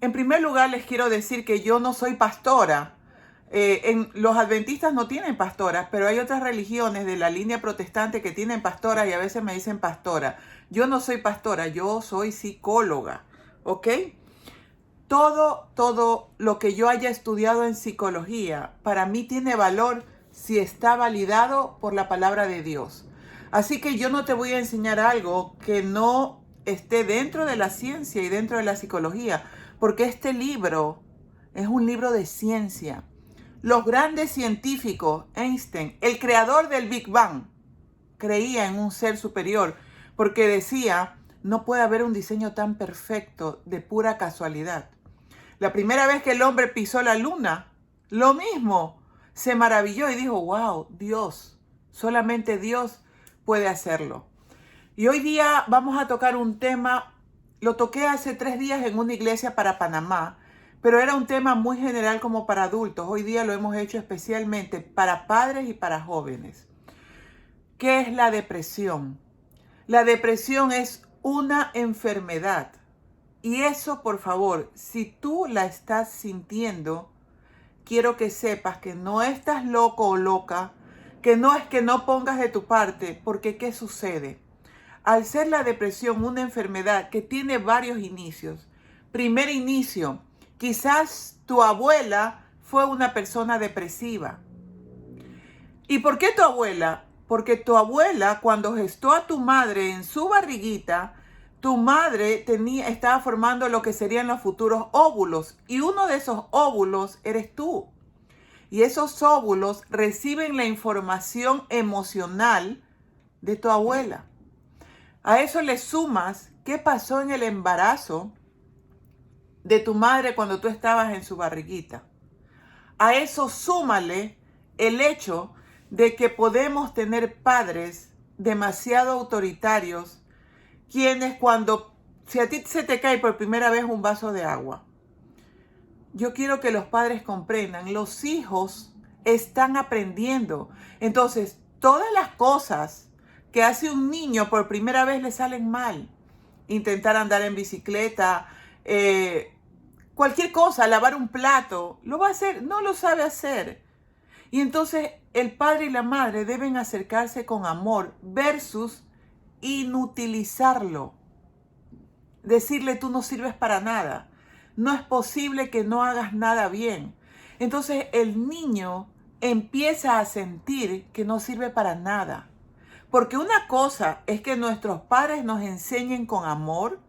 En primer lugar, les quiero decir que yo no soy pastora. Los adventistas no tienen pastoras, pero hay otras religiones de la línea protestante que tienen pastoras y a veces me dicen pastora. Yo no soy pastora, yo soy psicóloga, ¿ok? Todo lo que yo haya estudiado en psicología para mí tiene valor si está validado por la palabra de Dios. Así que yo no te voy a enseñar algo que no esté dentro de la ciencia y dentro de la psicología, porque este libro es un libro de ciencia. Los grandes científicos, Einstein, el creador del Big Bang, creía en un ser superior porque decía, no puede haber un diseño tan perfecto de pura casualidad. La primera vez que el hombre pisó la luna, lo mismo, se maravilló y dijo, wow, Dios, solamente Dios puede hacerlo. Y hoy día vamos a tocar un tema, lo toqué hace 3 días en una iglesia para Panamá, pero era un tema muy general como para adultos. Hoy día lo hemos hecho especialmente para padres y para jóvenes. ¿Qué es la depresión? La depresión es una enfermedad. Y eso, por favor, si tú la estás sintiendo, quiero que sepas que no estás loco o loca, que no es que no pongas de tu parte, porque ¿qué sucede? Al ser la depresión una enfermedad que tiene varios inicios. Primer inicio, quizás tu abuela fue una persona depresiva. ¿Y por qué tu abuela? Porque tu abuela, cuando gestó a tu madre en su barriguita, tu madre estaba formando lo que serían los futuros óvulos. Y uno de esos óvulos eres tú. Y esos óvulos reciben la información emocional de tu abuela. A eso le sumas qué pasó en el embarazo de tu madre cuando tú estabas en su barriguita. A eso súmale el hecho de que podemos tener padres demasiado autoritarios, quienes si a ti se te cae por primera vez un vaso de agua, yo quiero que los padres comprendan, los hijos están aprendiendo. Entonces, todas las cosas que hace un niño por primera vez le salen mal. Intentar andar en bicicleta, cualquier cosa, lavar un plato, lo va a hacer, no lo sabe hacer. Y entonces el padre y la madre deben acercarse con amor versus inutilizarlo. Decirle tú no sirves para nada. No es posible que no hagas nada bien. Entonces el niño empieza a sentir que no sirve para nada. Porque una cosa es que nuestros padres nos enseñen con amor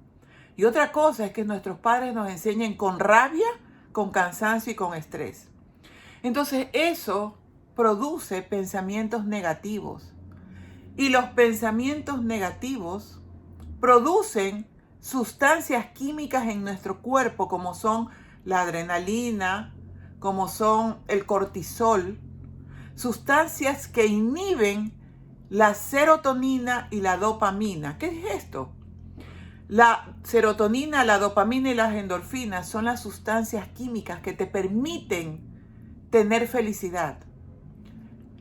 y otra cosa es que nuestros padres nos enseñen con rabia, con cansancio y con estrés. Entonces eso produce pensamientos negativos. Y los pensamientos negativos producen sustancias químicas en nuestro cuerpo como son la adrenalina, como son el cortisol, sustancias que inhiben la serotonina y la dopamina. ¿Qué es esto? La serotonina, la dopamina y las endorfinas son las sustancias químicas que te permiten tener felicidad.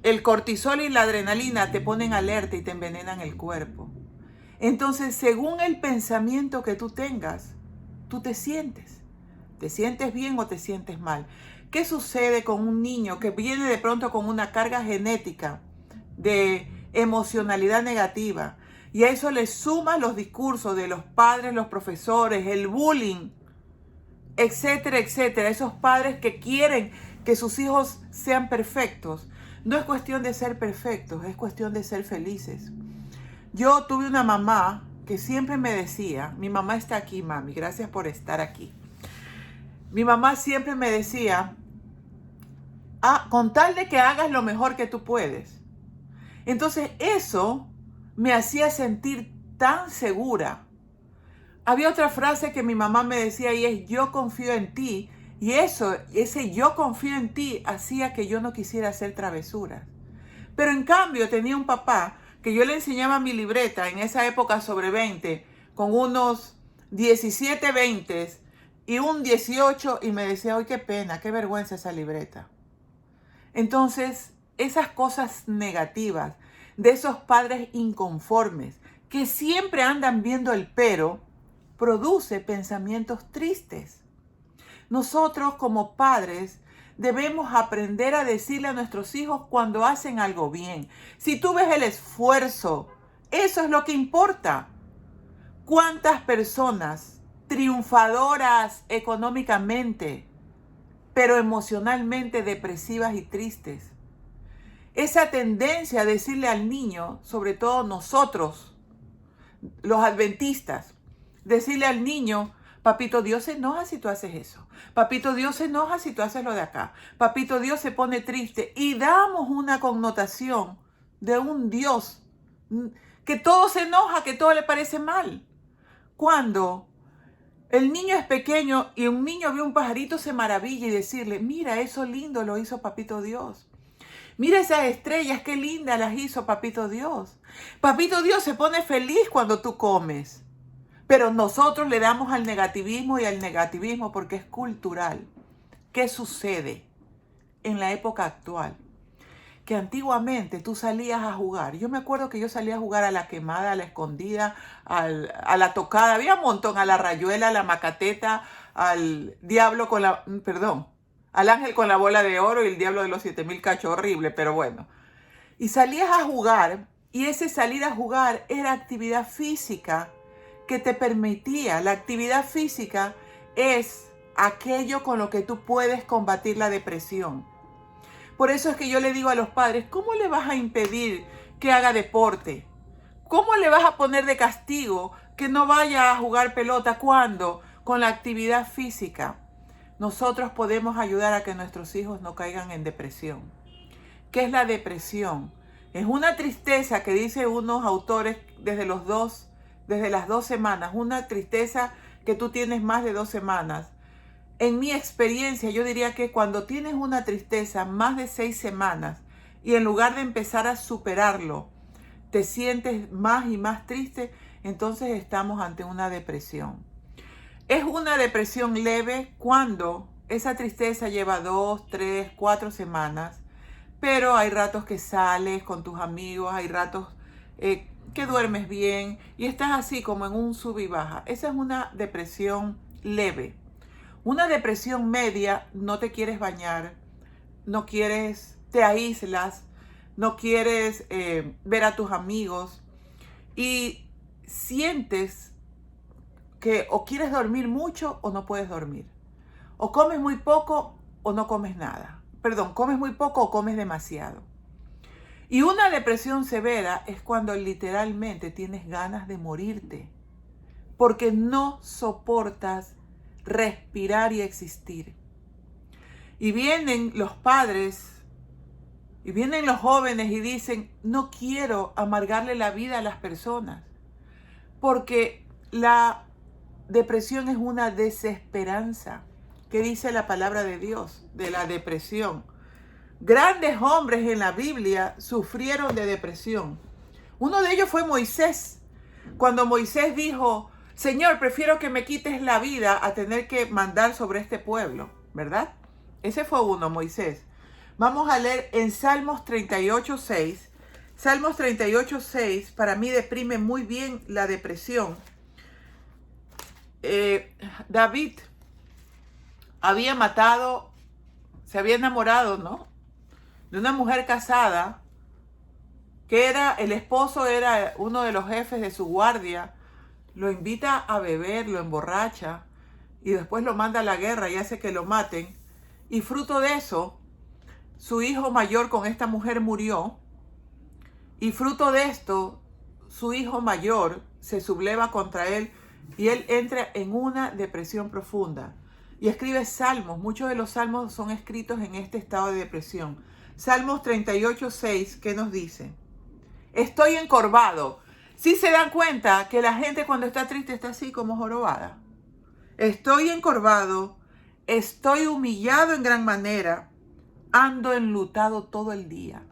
El cortisol y la adrenalina te ponen alerta y te envenenan el cuerpo. Entonces, según el pensamiento que tú tengas, tú te sientes. ¿Te sientes bien o te sientes mal? ¿Qué sucede con un niño que viene de pronto con una carga genética de emocionalidad negativa? Y a eso le sumas los discursos de los padres, los profesores, el bullying, etcétera, etcétera. Esos padres que quieren que sus hijos sean perfectos. No es cuestión de ser perfectos, es cuestión de ser felices. Yo tuve una mamá que siempre me decía, mi mamá está aquí, mami, gracias por estar aquí. Mi mamá siempre me decía, con tal de que hagas lo mejor que tú puedes. Entonces eso me hacía sentir tan segura. Había otra frase que mi mamá me decía y es, yo confío en ti. Y ese yo confío en ti hacía que yo no quisiera hacer travesuras. Pero en cambio tenía un papá que yo le enseñaba mi libreta en esa época sobre 20, con unos 17 20 y un 18 y me decía, ¡ay, qué pena, qué vergüenza esa libreta! Entonces, esas cosas negativas de esos padres inconformes que siempre andan viendo el pero, produce pensamientos tristes. Nosotros como padres debemos aprender a decirle a nuestros hijos cuando hacen algo bien. Si tú ves el esfuerzo, eso es lo que importa. ¿Cuántas personas triunfadoras económicamente, pero emocionalmente depresivas y tristes? Esa tendencia a decirle al niño, sobre todo nosotros, los adventistas, decirle al niño, papito Dios se enoja si tú haces eso. Papito Dios se enoja si tú haces lo de acá. Papito Dios se pone triste. Y damos una connotación de un Dios que todo se enoja, que todo le parece mal. Cuando el niño es pequeño y un niño ve un pajarito, se maravilla y decirle, mira, eso lindo lo hizo papito Dios. Mira esas estrellas, qué lindas las hizo papito Dios. Papito Dios se pone feliz cuando tú comes. Pero nosotros le damos al negativismo y al negativismo porque es cultural. ¿Qué sucede en la época actual? Que antiguamente tú salías a jugar. Yo me acuerdo que yo salía a jugar a la quemada, a la escondida, a la tocada. Había un montón, a la rayuela, a la macateta, al diablo con la... Perdón, al ángel con la bola de oro y el diablo de los 7000 cachos. Horrible, pero bueno. Y salías a jugar y ese salir a jugar era actividad física que te permitía. La actividad física es aquello con lo que tú puedes combatir la depresión. Por eso es que yo le digo a los padres, ¿cómo le vas a impedir que haga deporte? ¿Cómo le vas a poner de castigo que no vaya a jugar pelota? ¿Cuándo? Con la actividad física. Nosotros podemos ayudar a que nuestros hijos no caigan en depresión. ¿Qué es la depresión? Es una tristeza que dicen unos autores desde las 2 semanas, una tristeza que tú tienes más de 2 semanas. En mi experiencia, yo diría que cuando tienes una tristeza más de 6 semanas y en lugar de empezar a superarlo, te sientes más y más triste, entonces estamos ante una depresión. Es una depresión leve cuando esa tristeza lleva 2, 3, 4 semanas, pero hay ratos que sales con tus amigos, hay ratos que duermes bien y estás así como en un sub y baja. Esa es una depresión leve. Una depresión media, no te quieres bañar, no quieres, te aíslas, no quieres ver a tus amigos y sientes que o quieres dormir mucho o no puedes dormir. O comes muy poco o no comes nada. Perdón, comes muy poco o comes demasiado. Y una depresión severa es cuando literalmente tienes ganas de morirte porque no soportas respirar y existir. Y vienen los padres y vienen los jóvenes y dicen, no quiero amargarle la vida a las personas, porque la depresión es una desesperanza. ¿Qué dice la palabra de Dios de la depresión? Grandes hombres en la Biblia sufrieron de depresión. Uno de ellos fue Moisés. Cuando Moisés dijo, Señor, prefiero que me quites la vida a tener que mandar sobre este pueblo, ¿verdad? Ese fue uno, Moisés. Vamos a leer en Salmos 38:6. Salmos 38:6 para mí deprime muy bien la depresión. David se había enamorado, ¿no?, de una mujer casada, que el esposo era uno de los jefes de su guardia. Lo invita a beber, lo emborracha y después lo manda a la guerra y hace que lo maten. Y fruto de eso, su hijo mayor con esta mujer murió. Y fruto de esto, su hijo mayor se subleva contra él y él entra en una depresión profunda. Y escribe salmos. Muchos de los salmos son escritos en este estado de depresión. Salmos 38:6, ¿qué nos dice? Estoy encorvado. ¿Sí se dan cuenta que la gente cuando está triste está así como jorobada? Estoy encorvado, estoy humillado en gran manera, ando enlutado todo el día.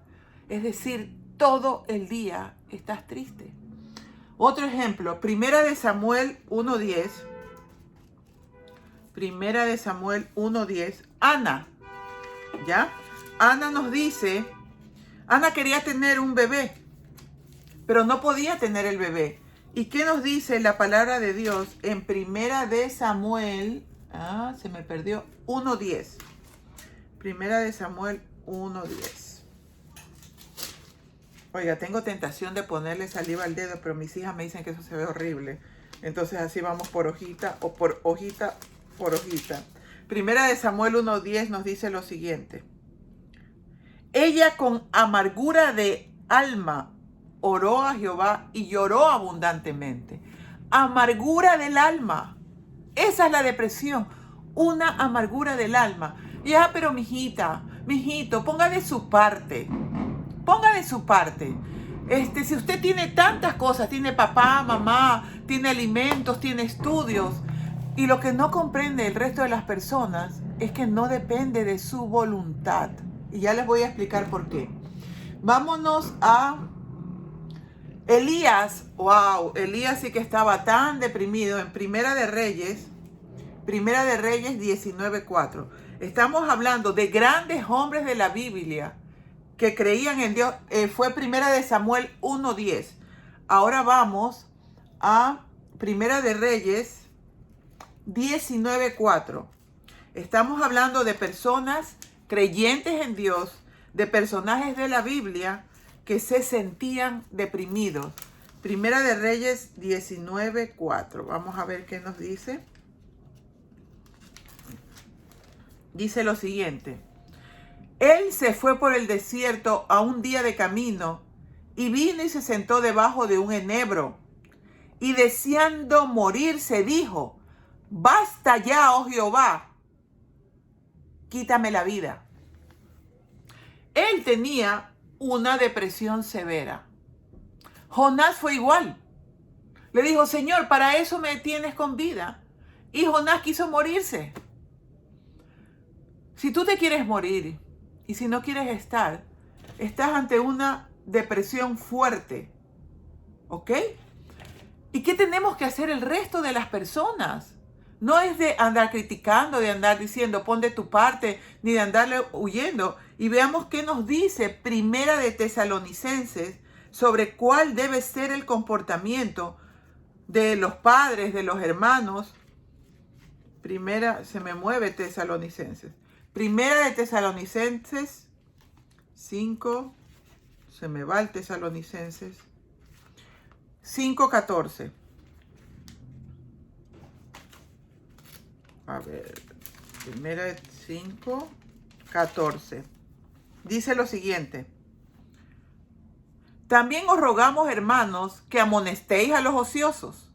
Es decir, todo el día estás triste. Otro ejemplo, Primera de Samuel 1:10. Primera de Samuel 1:10. Ana, ¿ya? Ana nos dice, Ana quería tener un bebé, pero no podía tener el bebé. ¿Y qué nos dice la palabra de Dios en Primera de Samuel Se me perdió. 1:10. Primera de Samuel 1:10. Oiga, tengo tentación de ponerle saliva al dedo, pero mis hijas me dicen que eso se ve horrible. Entonces así vamos por hojita o por hojita por hojita. Primera de Samuel 1:10 nos dice lo siguiente. Ella con amargura de alma oró a Jehová y lloró abundantemente. Amargura del alma. Esa es la depresión. Una amargura del alma. Ya, pero mijito, ponga de su parte. Ponga de su parte. Si usted tiene tantas cosas, tiene papá, mamá, tiene alimentos, tiene estudios, y lo que no comprende el resto de las personas es que no depende de su voluntad. Y ya les voy a explicar por qué. Vámonos a Elías. Wow, Elías sí que estaba tan deprimido en Primera de Reyes 19:4. Estamos hablando de grandes hombres de la Biblia que creían en Dios. Fue Primera de Samuel 1:10. Ahora vamos a Primera de Reyes 19:4. Estamos hablando de personas creyentes en Dios, de personajes de la Biblia que se sentían deprimidos. Primera de Reyes 19:4. Vamos a ver qué nos dice. Dice lo siguiente. Él se fue por el desierto a un día de camino y vino y se sentó debajo de un enebro. Y deseando morir se dijo, basta ya, oh Jehová, quítame la vida. Él tenía una depresión severa. Jonás fue igual. Le dijo, Señor, para eso me tienes con vida. Y Jonás quiso morirse. Si tú te quieres morir y si no quieres estás ante una depresión fuerte. ¿Ok? ¿Y qué tenemos que hacer el resto de las personas? No es de andar criticando, de andar diciendo, pon de tu parte, ni de andarle huyendo. Y veamos qué nos dice Primera de Tesalonicenses sobre cuál debe ser el comportamiento de los padres, de los hermanos. Se me mueve Tesalonicenses. Primera de Tesalonicenses 5, se me va el Tesalonicenses 5:14. A ver, primera de 5:14. Dice lo siguiente. También os rogamos, hermanos, que amonestéis a los ociosos,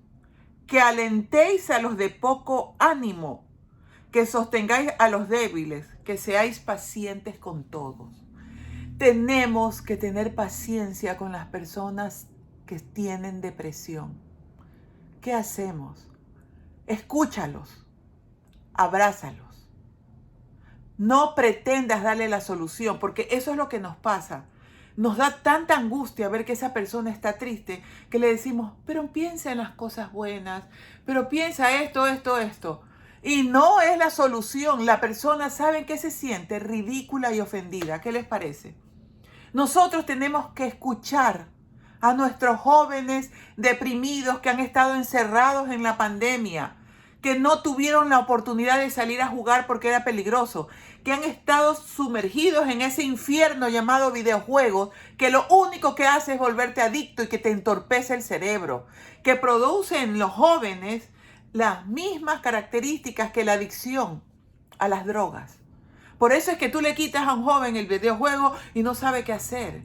que alentéis a los de poco ánimo, que sostengáis a los débiles, que seáis pacientes con todos. Tenemos que tener paciencia con las personas que tienen depresión. ¿Qué hacemos? Escúchalos, abrázalos. No pretendas darle la solución, porque eso es lo que nos pasa. Nos da tanta angustia ver que esa persona está triste, que le decimos, pero piensa en las cosas buenas, pero piensa esto. Y no es la solución. La persona sabe que se siente ridícula y ofendida. ¿Qué les parece? Nosotros tenemos que escuchar a nuestros jóvenes deprimidos que han estado encerrados en la pandemia, que no tuvieron la oportunidad de salir a jugar porque era peligroso, que han estado sumergidos en ese infierno llamado videojuegos, que lo único que hace es volverte adicto y que te entorpece el cerebro, que produce en los jóvenes las mismas características que la adicción a las drogas. Por eso es que tú le quitas a un joven el videojuego y no sabe qué hacer.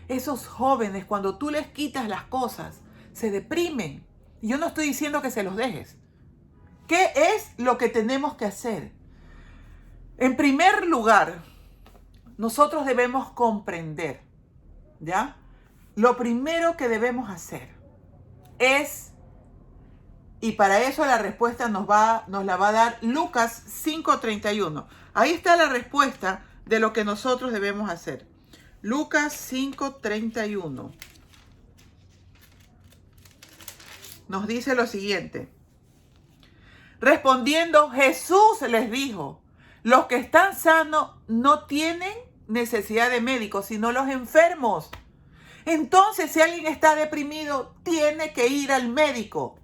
Esos jóvenes, cuando tú les quitas las cosas, se deprimen. Y yo no estoy diciendo que se los dejes. ¿Qué es lo que tenemos que hacer? En primer lugar, nosotros debemos comprender, ¿ya? Lo primero que debemos hacer es, y para eso la respuesta nos la va a dar Lucas 5:31. Ahí está la respuesta de lo que nosotros debemos hacer. Lucas 5:31. Nos dice lo siguiente. Respondiendo, Jesús les dijo, los que están sanos no tienen necesidad de médicos, sino los enfermos. Entonces, si alguien está deprimido, tiene que ir al médico.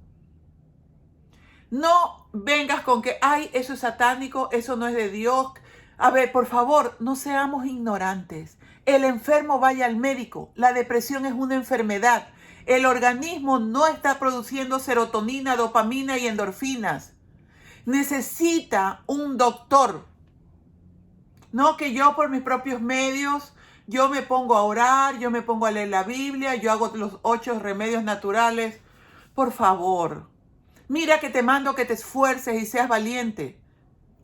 No vengas con que, ay, eso es satánico, eso no es de Dios. A ver, por favor, no seamos ignorantes. El enfermo vaya al médico. La depresión es una enfermedad. El organismo no está produciendo serotonina, dopamina y endorfinas. Necesita un doctor. No que yo por mis propios medios, yo me pongo a orar, yo me pongo a leer la Biblia, yo hago los 8 remedios naturales. Por favor, mira que te mando que te esfuerces y seas valiente.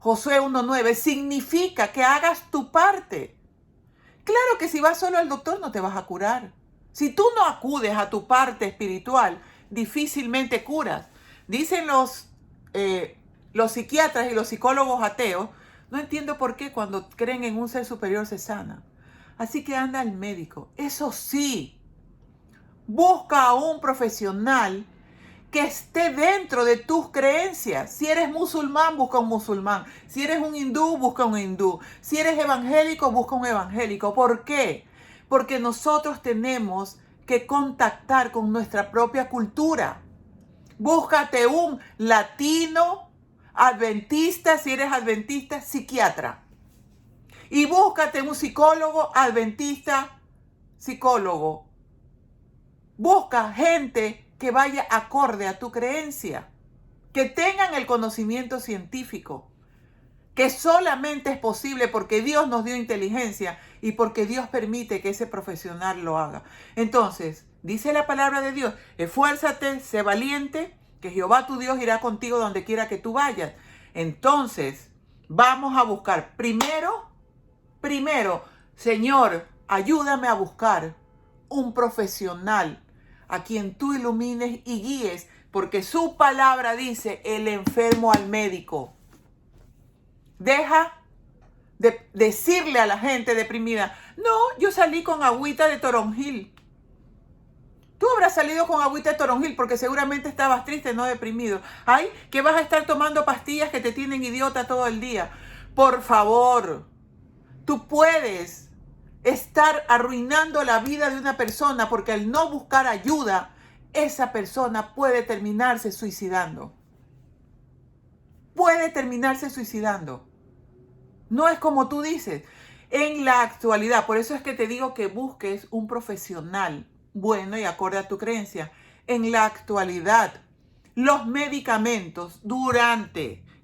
Josué 1:9 significa que hagas tu parte. Claro que si vas solo al doctor no te vas a curar. Si tú no acudes a tu parte espiritual, difícilmente curas. Dicen los psiquiatras y los psicólogos ateos, no entiendo por qué cuando creen en un ser superior se sana. Así que anda al médico. Eso sí, busca a un profesional que esté dentro de tus creencias. Si eres musulmán, busca un musulmán. Si eres un hindú, busca un hindú. Si eres evangélico, busca un evangélico. ¿Por qué? Porque nosotros tenemos que contactar con nuestra propia cultura. Búscate un latino, adventista, si eres adventista, psiquiatra. Y búscate un psicólogo, adventista, psicólogo. Busca gente que vaya acorde a tu creencia, que tengan el conocimiento científico, que solamente es posible porque Dios nos dio inteligencia y porque Dios permite que ese profesional lo haga. Entonces, dice la palabra de Dios, esfuérzate, sé valiente, que Jehová tu Dios irá contigo donde quiera que tú vayas. Entonces, vamos a buscar primero, Señor, ayúdame a buscar un profesional a quien tú ilumines y guíes, porque su palabra dice, el enfermo al médico. Deja de decirle a la gente deprimida, no, yo salí con agüita de toronjil. Tú habrás salido con agüita de toronjil porque seguramente estabas triste, no deprimido. Ay, que vas a estar tomando pastillas que te tienen idiota todo el día. Por favor, tú puedes estar arruinando la vida de una persona porque al no buscar ayuda, esa persona puede terminarse suicidando. Puede terminarse suicidando. No es como tú dices. En la actualidad, por eso es que te digo que busques un profesional bueno y acorde a tu creencia. En la actualidad, los medicamentos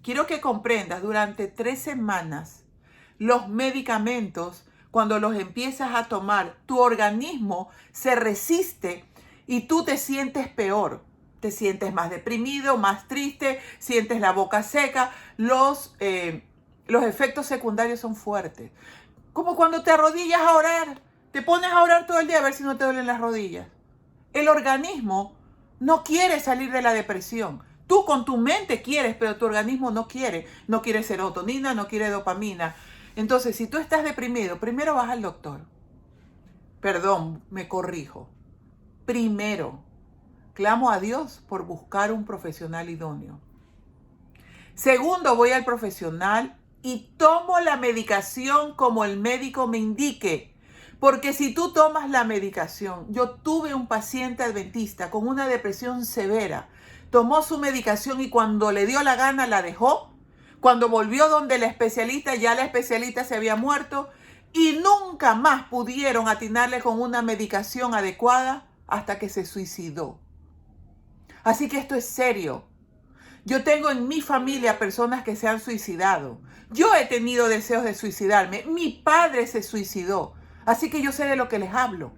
quiero que comprendas, durante 3 semanas, los medicamentos, cuando los empiezas a tomar, tu organismo se resiste y tú te sientes peor. Te sientes más deprimido, más triste, sientes la boca seca. Los efectos secundarios son fuertes. Como cuando te arrodillas a orar. Te pones a orar todo el día a ver si no te duelen las rodillas. El organismo no quiere salir de la depresión. Tú con tu mente quieres, pero tu organismo no quiere. No quiere serotonina, no quiere dopamina. Entonces, si tú estás deprimido, primero vas al doctor. Perdón, me corrijo. Primero, clamo a Dios por buscar un profesional idóneo. Segundo, voy al profesional y tomo la medicación como el médico me indique. Porque si tú tomas la medicación, yo tuve un paciente adventista con una depresión severa. Tomó su medicación y cuando le dio la gana la dejó. Cuando volvió donde el especialista, ya la especialista se había muerto y nunca más pudieron atinarle con una medicación adecuada hasta que se suicidó. Así que esto es serio. Yo tengo en mi familia personas que se han suicidado. Yo he tenido deseos de suicidarme. Mi padre se suicidó. Así que yo sé de lo que les hablo.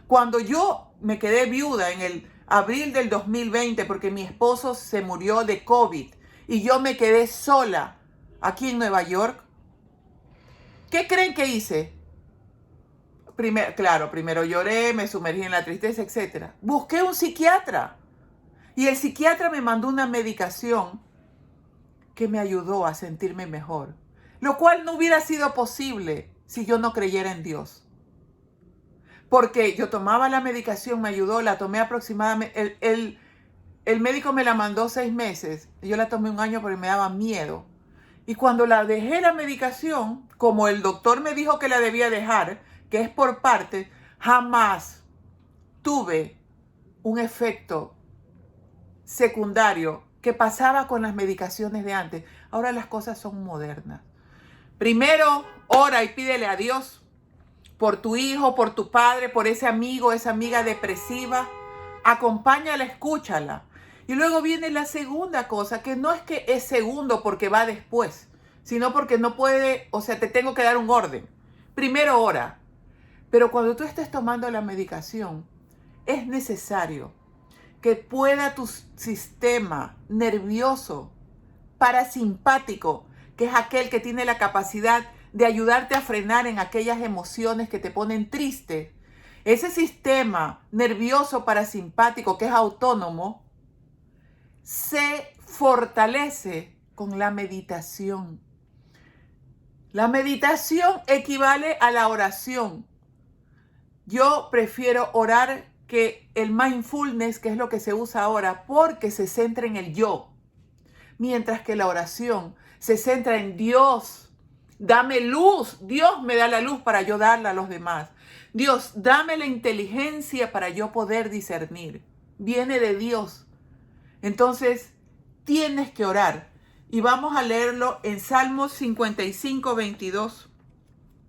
Cuando yo me quedé viuda en el abril del 2020 porque mi esposo se murió de COVID y yo me quedé sola aquí en Nueva York, ¿qué creen que hice? Primero lloré, me sumergí en la tristeza, etc. Busqué un psiquiatra y el psiquiatra me mandó una medicación que me ayudó a sentirme mejor, lo cual no hubiera sido posible si yo no creyera en Dios. Porque yo tomaba la medicación, me ayudó, la tomé aproximadamente, el médico me la mandó 6 meses, yo la tomé 1 año porque me daba miedo. Y cuando la dejé la medicación, como el doctor me dijo que la debía dejar, que es por parte, jamás tuve un efecto secundario que pasaba con las medicaciones de antes. Ahora las cosas son modernas. Primero, ora y pídele a Dios por tu hijo, por tu padre, por ese amigo, esa amiga depresiva. Acompáñala, escúchala. Y luego viene la segunda cosa, que no es que es segundo porque va después, sino porque no puede, o sea, te tengo que dar un orden. Primero ora. Pero cuando tú estés tomando la medicación, es necesario que pueda tu sistema nervioso parasimpático, que es aquel que tiene la capacidad de ayudarte a frenar en aquellas emociones que te ponen triste. Ese sistema nervioso parasimpático que es autónomo se fortalece con la meditación. La meditación equivale a la oración. Yo prefiero orar que el mindfulness, que es lo que se usa ahora, porque se centra en el yo. Mientras que la oración se centra en Dios. Dame luz. Dios me da la luz para yo darla a los demás. Dios, dame la inteligencia para yo poder discernir. Viene de Dios. Entonces, tienes que orar. Y vamos a leerlo en Salmos 55, 22.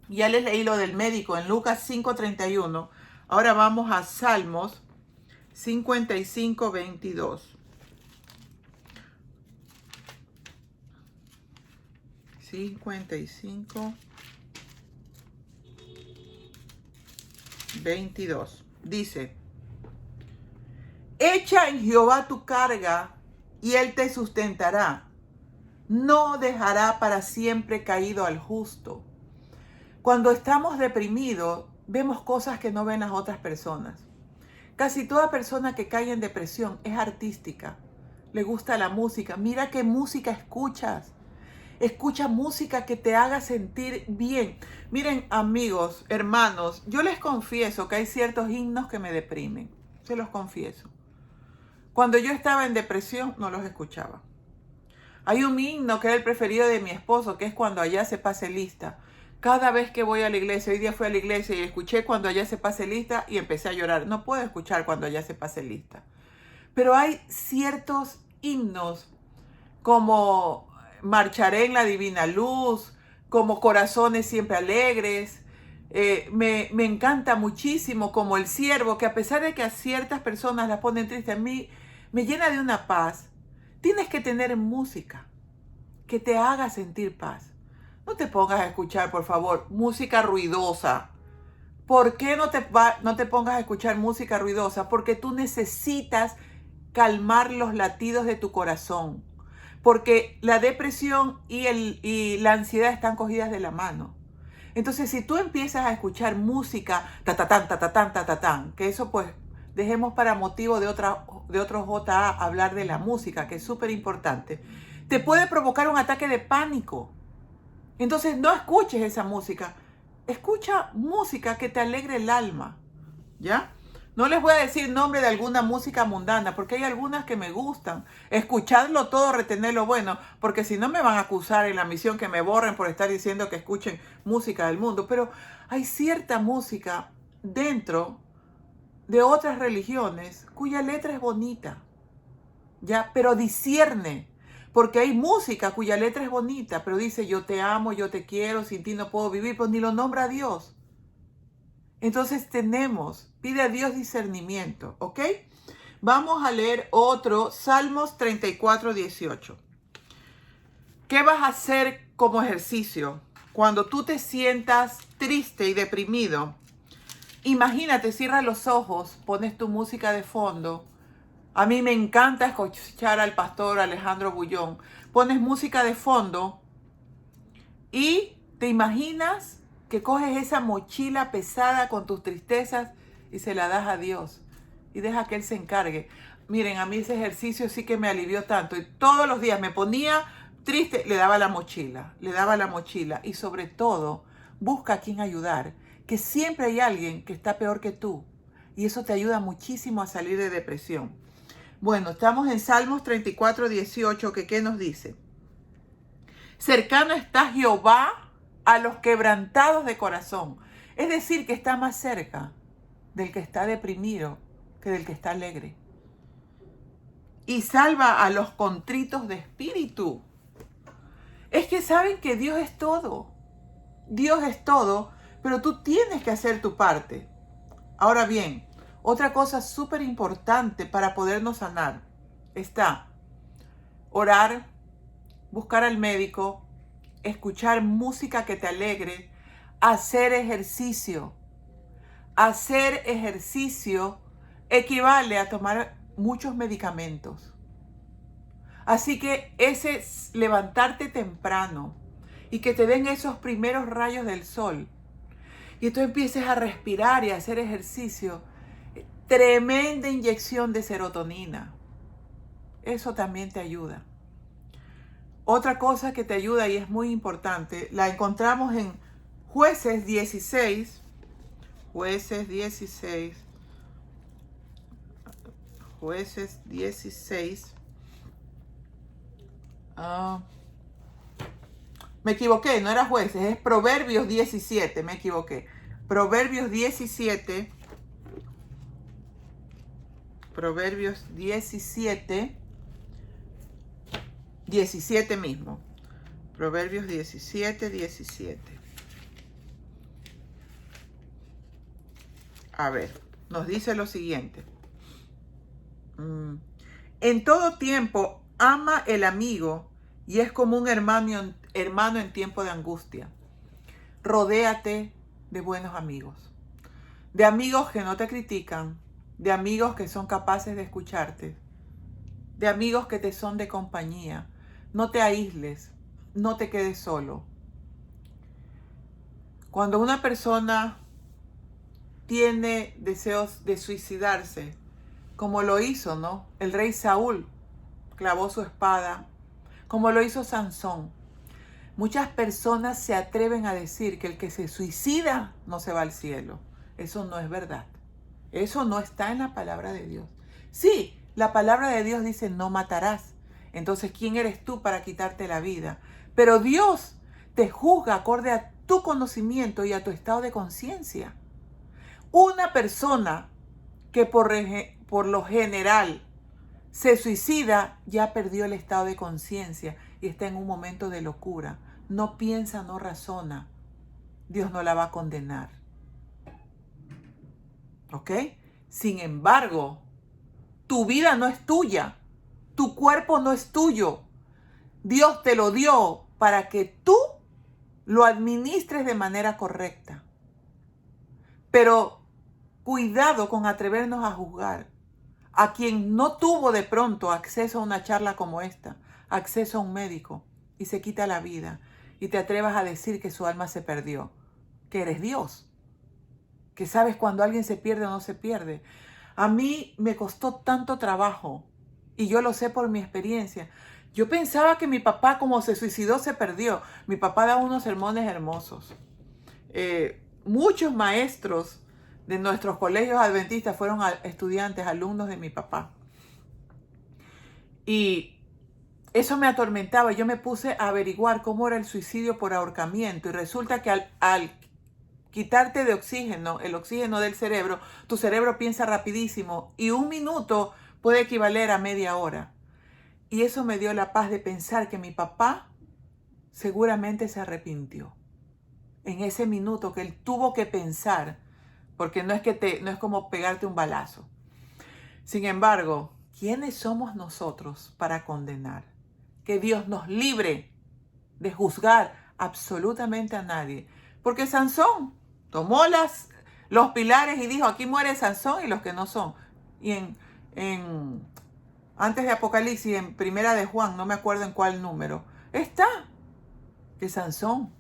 Ya les leí lo del médico en Lucas 5:31. Ahora vamos a Salmos 55, 22. 55, 22. Dice: echa en Jehová tu carga y él te sustentará. No dejará para siempre caído al justo. Cuando estamos deprimidos, vemos cosas que no ven las otras personas. Casi toda persona que cae en depresión es artística. Le gusta la música. Mira qué música escuchas. Escucha música que te haga sentir bien. Miren, amigos, hermanos, yo les confieso que hay ciertos himnos que me deprimen. Se los confieso. Cuando yo estaba en depresión, no los escuchaba. Hay un himno que era el preferido de mi esposo, que es Cuando allá se pase lista. Cada vez que voy a la iglesia, hoy día fui a la iglesia y escuché Cuando allá se pase lista y empecé a llorar. No puedo escuchar Cuando allá se pase lista. Pero hay ciertos himnos como Marcharé en la divina luz, como Corazones siempre alegres. Me encanta muchísimo como El Siervo, que a pesar de que a ciertas personas las ponen tristes, a mí me llena de una paz. Tienes que tener música que te haga sentir paz. No te pongas a escuchar, por favor, música ruidosa. ¿Por qué no te pongas a escuchar música ruidosa? Porque tú necesitas calmar los latidos de tu corazón. Porque la depresión y la ansiedad están cogidas de la mano. Entonces, si tú empiezas a escuchar música, ta-ta-tan, ta-ta-tan, ta-ta-tan, que eso pues dejemos para motivo de otro JA hablar de la música, que es súper importante, te puede provocar un ataque de pánico. Entonces, no escuches esa música. Escucha música que te alegre el alma, ¿ya? No les voy a decir nombre de alguna música mundana, porque hay algunas que me gustan. Escuchadlo todo, retenerlo bueno, porque si no me van a acusar en la misión que me borren por estar diciendo que escuchen música del mundo. Pero hay cierta música dentro de otras religiones cuya letra es bonita, ¿ya? Pero discierne, porque hay música cuya letra es bonita, pero dice yo te amo, yo te quiero, sin ti no puedo vivir, pues ni lo nombra a Dios. Entonces pide a Dios discernimiento, ¿ok? Vamos a leer otro, Salmos 34, 18. ¿Qué vas a hacer como ejercicio cuando tú te sientas triste y deprimido? Imagínate, cierra los ojos, pones tu música de fondo. A mí me encanta escuchar al pastor Alejandro Bullón. Pones música de fondo y te imaginas que coges esa mochila pesada con tus tristezas y se la das a Dios y deja que Él se encargue. Miren, a mí ese ejercicio sí que me alivió tanto y todos los días me ponía triste, le daba la mochila y sobre todo busca a quien ayudar, que siempre hay alguien que está peor que tú y eso te ayuda muchísimo a salir de depresión. Bueno, estamos en Salmos 34, 18, que ¿qué nos dice? Cercano está Jehová a los quebrantados de corazón. Es decir, que está más cerca del que está deprimido que del que está alegre. y salva a los contritos de espíritu. Es que saben que Dios es todo. Dios es todo, pero tú tienes que hacer tu parte. Ahora bien, otra cosa súper importante para podernos sanar está orar, buscar al médico, escuchar música que te alegre, hacer ejercicio. Hacer ejercicio equivale a tomar muchos medicamentos. Así que ese levantarte temprano y que te den esos primeros rayos del sol y tú empieces a respirar y a hacer ejercicio, tremenda inyección de serotonina. Eso también te ayuda. Otra cosa que te ayuda y es muy importante, la encontramos en Jueces 16. Jueces 16. Jueces 16. Me equivoqué, no era Jueces, es Proverbios 17, me equivoqué. Proverbios 17. Proverbios 17. 17 mismo. Proverbios 17, 17. A ver, nos dice lo siguiente. En todo tiempo ama el amigo y es como un hermano en tiempo de angustia. Rodéate de buenos amigos. De amigos que no te critican. De amigos que son capaces de escucharte. De amigos que te son de compañía. No te aísles. No te quedes solo. Cuando una persona tiene deseos de suicidarse, como lo hizo, ¿no? El rey Saúl clavó su espada, como lo hizo Sansón. Muchas personas se atreven a decir que el que se suicida no se va al cielo. Eso no es verdad. Eso no está en la palabra de Dios. Sí, la palabra de Dios dice no matarás. Entonces, ¿quién eres tú para quitarte la vida? Pero Dios te juzga acorde a tu conocimiento y a tu estado de conciencia. Una persona que por lo general se suicida ya perdió el estado de conciencia y está en un momento de locura. No piensa, no razona. Dios no la va a condenar. ¿Ok? Sin embargo, tu vida no es tuya. Tu cuerpo no es tuyo. Dios te lo dio para que tú lo administres de manera correcta. Pero cuidado con atrevernos a juzgar a quien no tuvo de pronto acceso a una charla como esta, acceso a un médico y se quita la vida y te atrevas a decir que su alma se perdió, que eres Dios, que sabes cuando alguien se pierde o no se pierde. A mí me costó tanto trabajo y yo lo sé por mi experiencia. Yo pensaba que mi papá, como se suicidó, se perdió. Mi papá daba unos sermones hermosos. Muchos maestros de nuestros colegios adventistas fueron estudiantes, alumnos de mi papá. Y eso me atormentaba. Yo me puse a averiguar cómo era el suicidio por ahorcamiento. Y resulta que al quitarte de oxígeno, el oxígeno del cerebro, tu cerebro piensa rapidísimo. Y 1 minuto puede equivaler a media hora. Y eso me dio la paz de pensar que mi papá seguramente se arrepintió. En ese minuto que él tuvo que pensar, porque no es como pegarte un balazo. Sin embargo, ¿quiénes somos nosotros para condenar? Que Dios nos libre de juzgar absolutamente a nadie. Porque Sansón tomó los pilares y dijo, aquí muere Sansón y los que no son. Y antes de Apocalipsis, en Primera de Juan, no me acuerdo en cuál número, está que Sansón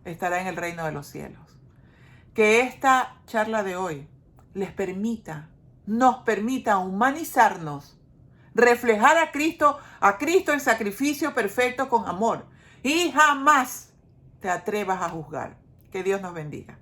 estará en el reino de los cielos. Que esta charla de hoy nos permita humanizarnos, reflejar a Cristo el sacrificio perfecto con amor y jamás te atrevas a juzgar. Que Dios nos bendiga.